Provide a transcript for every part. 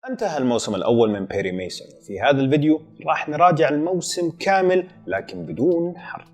انتهى الموسم الأول من بيري ميسون. في هذا الفيديو راح نراجع الموسم كامل لكن بدون حرق.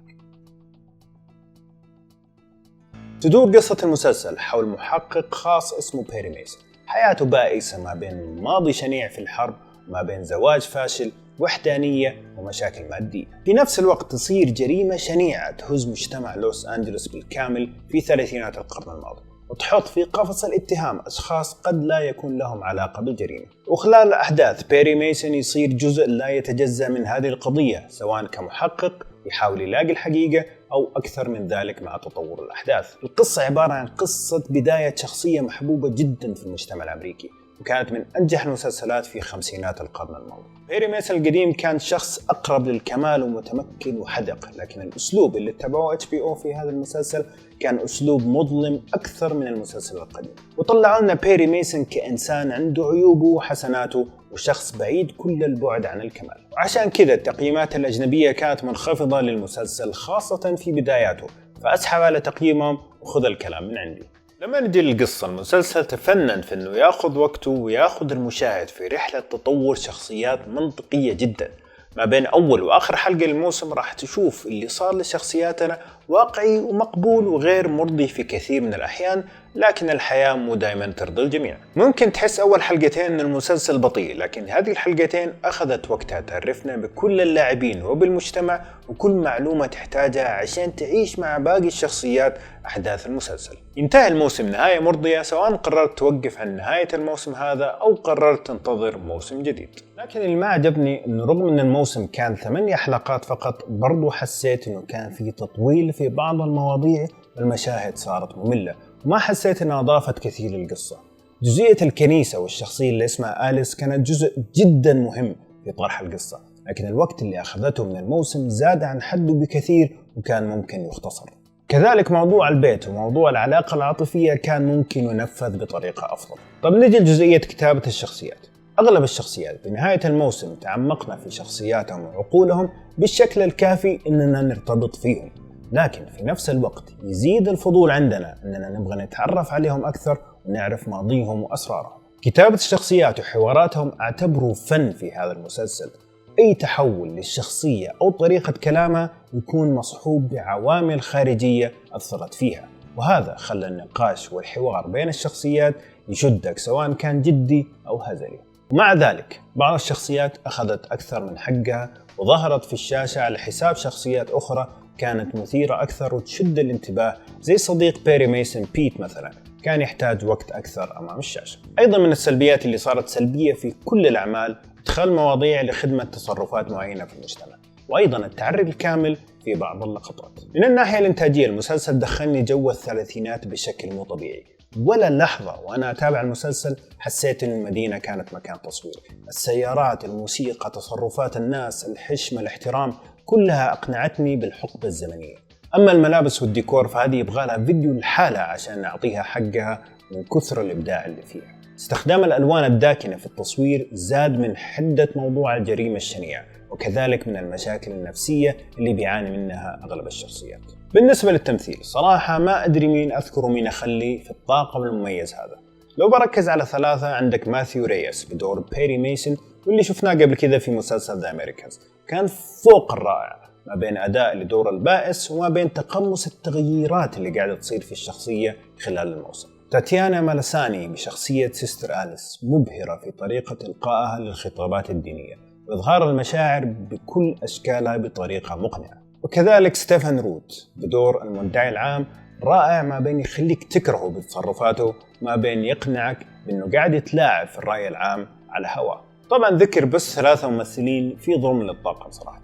تدور قصة المسلسل حول محقق خاص اسمه بيري ميسون، حياته بائسة ما بين ماضي شنيع في الحرب وما بين زواج فاشل، وحدانية ومشاكل مادية. في نفس الوقت تصير جريمة شنيعة تهز مجتمع لوس أنجلوس بالكامل في ثلاثينات القرن الماضي، وتحط في قفص الاتهام أشخاص قد لا يكون لهم علاقة بالجريمة. وخلال أحداث بيري ميسون يصير جزء لا يتجزأ من هذه القضية، سواء كمحقق يحاول يلاقي الحقيقة أو أكثر من ذلك مع تطور الأحداث. القصة عبارة عن قصة بداية شخصية محبوبة جدا في المجتمع الأمريكي، وكانت من أنجح المسلسلات في خمسينات القرن الماضي. بيري ميسون القديم كان شخص أقرب للكمال ومتمكن وحدق، لكن الأسلوب اللي اتبعوه HBO في هذا المسلسل كان أسلوب مظلم أكثر من المسلسل القديم، وطلعوا لنا بيري ميسون كإنسان عنده عيوبه وحسناته وشخص بعيد كل البعد عن الكمال. وعشان كذا التقييمات الأجنبية كانت منخفضة للمسلسل خاصة في بداياته، فأسحب على تقييمهم وخذ الكلام من عندي. لما نجي للقصة، المسلسل تفنن في انه ياخذ وقته وياخذ المشاهد في رحلة تطور شخصيات منطقية جدا. ما بين اول واخر حلقة للموسم راح تشوف اللي صار لشخصياتنا واقعي ومقبول وغير مرضي في كثير من الاحيان، لكن الحياة مو دائما ترضي الجميع. ممكن تحس اول حلقتين ان المسلسل بطيء، لكن هذه الحلقتين اخذت وقتها تعرفنا بكل اللاعبين وبالمجتمع وكل معلومة تحتاجها عشان تعيش مع باقي الشخصيات احداث المسلسل. ينتهي الموسم نهاية مرضية، سواء قررت توقف عن نهاية الموسم هذا او قررت تنتظر موسم جديد. لكن اللي ما عجبني انه رغم ان الموسم كان 8 حلقات فقط، برضو حسيت انه كان في تطويل في بعض المواضيع والمشاهد صارت مملة، وما حسيت انها اضافت كثير للقصة. جزئية الكنيسة والشخصية اللي اسمها آليس كانت جزء جدا مهم في طرح القصة، لكن الوقت اللي اخذته من الموسم زاد عن حده بكثير وكان ممكن يختصر. كذلك موضوع البيت وموضوع العلاقة العاطفية كان ممكن ينفذ بطريقة افضل. طب نجي لجزئية كتابة الشخصيات. أغلب الشخصيات بنهاية الموسم تعمقنا في شخصياتهم وعقولهم بالشكل الكافي إننا نرتبط فيهم، لكن في نفس الوقت يزيد الفضول عندنا إننا نبغى نتعرف عليهم أكثر ونعرف ماضيهم وأسرارهم. كتابة الشخصيات وحواراتهم أعتبره فن في هذا المسلسل. أي تحول للشخصية أو طريقة كلامها يكون مصحوب بعوامل خارجية أثرت فيها، وهذا خلى النقاش والحوار بين الشخصيات يشدك سواء كان جدي أو هزلي. ومع ذلك بعض الشخصيات أخذت أكثر من حقها وظهرت في الشاشة على حساب شخصيات أخرى كانت مثيرة أكثر وتشد الانتباه، زي صديق بيري ميسون بيت مثلا، كان يحتاج وقت أكثر أمام الشاشة. أيضا من السلبيات اللي صارت سلبية في كل الأعمال إدخال مواضيع لخدمة تصرفات معينة في المجتمع، وأيضا التعري الكامل في بعض اللقطات. من الناحية الإنتاجية المسلسل دخلني جو الثلاثينات بشكل مو طبيعي. ولا لحظة وأنا أتابع المسلسل حسيت أن المدينة كانت مكان تصوير. السيارات، الموسيقى، تصرفات الناس، الحشمة، الاحترام، كلها أقنعتني بالحقبة الزمنية. أما الملابس والديكور فهذه يبغالها فيديو لحالها عشان نعطيها حقها من كثر الإبداع اللي فيها. استخدام الألوان الداكنة في التصوير زاد من حدة موضوع الجريمة الشنيعة، وكذلك من المشاكل النفسية اللي بيعاني منها أغلب الشخصيات. بالنسبة للتمثيل صراحة ما أدري مين أذكر ومين أخلي في الطاقم المميز هذا. لو بركز على ثلاثة، عندك ماثيو ريس بدور بيري ميسون، واللي شفناه قبل كذا في مسلسل ذا أمريكانز، كان فوق الرائع ما بين أداء لدور البائس وما بين تقمص التغييرات اللي قاعدة تصير في الشخصية خلال الموسم. تاتيانا مالاساني بشخصية سيستر آليس مبهرة في طريقة إلقائها للخطابات الدينية وإظهار المشاعر بكل أشكالها بطريقة مقنعة. وكذلك ستيفن روت بدور المدعي العام رائع، ما بين يخليك تكرهه بتصرفاته ما بين يقنعك بأنه قاعد يتلاعب في الرأي العام على هواه. طبعا ذكر بس 3 ممثلين في ضمن للطاقم صراحة.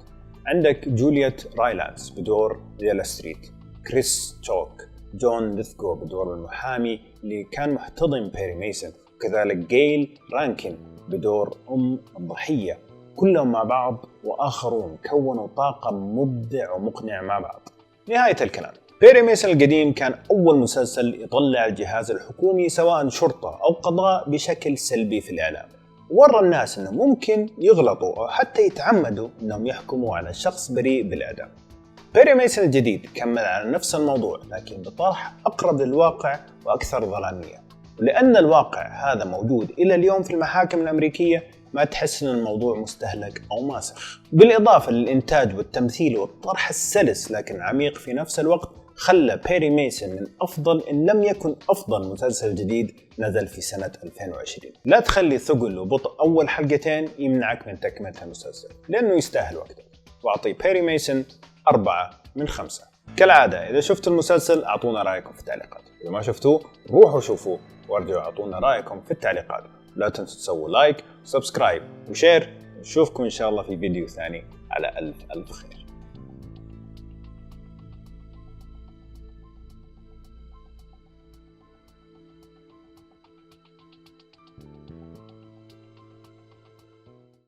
عندك جولييت رايلانس بدور ديلا ستريت، كريس توك، جون ليثغو بدور المحامي اللي كان محتضن بيري ميسون، وكذلك جيل رانكين بدور الضحية. كلهم مع بعض وآخرون كونوا طاقم مبدع ومقنع مع بعض. نهاية الكلام، بيري ميسون القديم كان أول مسلسل يطلع الجهاز الحكومي سواء شرطة أو قضاء بشكل سلبي في الإعلام، ورى الناس أنه ممكن يغلطوا أو حتى يتعمدوا أنهم يحكموا على شخص بريء بالإعدام. بيري ميسون الجديد كمل على نفس الموضوع لكن بطرح أقرب للواقع وأكثر ظلامية، ولأن الواقع هذا موجود إلى اليوم في المحاكم الأمريكية ما تحس أن الموضوع مستهلك أو ماسخ. بالإضافة للإنتاج والتمثيل والطرح السلس لكن عميق في نفس الوقت، خلى بيري ميسون من أفضل إن لم يكن أفضل مسلسل جديد نزل في سنة 2020. لا تخلي ثقل وبطء أول حلقتين يمنعك من تكملة المسلسل، لأنه يستاهل وقتك. وأعطي بيري ميسون 4 من 5. كالعادة إذا شفتوا المسلسل أعطونا رأيكم في التعليقات، إذا ما شفتوه روحوا شوفوه وارجعوا أعطونا رأيكم في التعليقات. لا تنسوا تسووا لايك وسبسكرايب وشير. نشوفكم إن شاء الله في فيديو ثاني على ألف خير.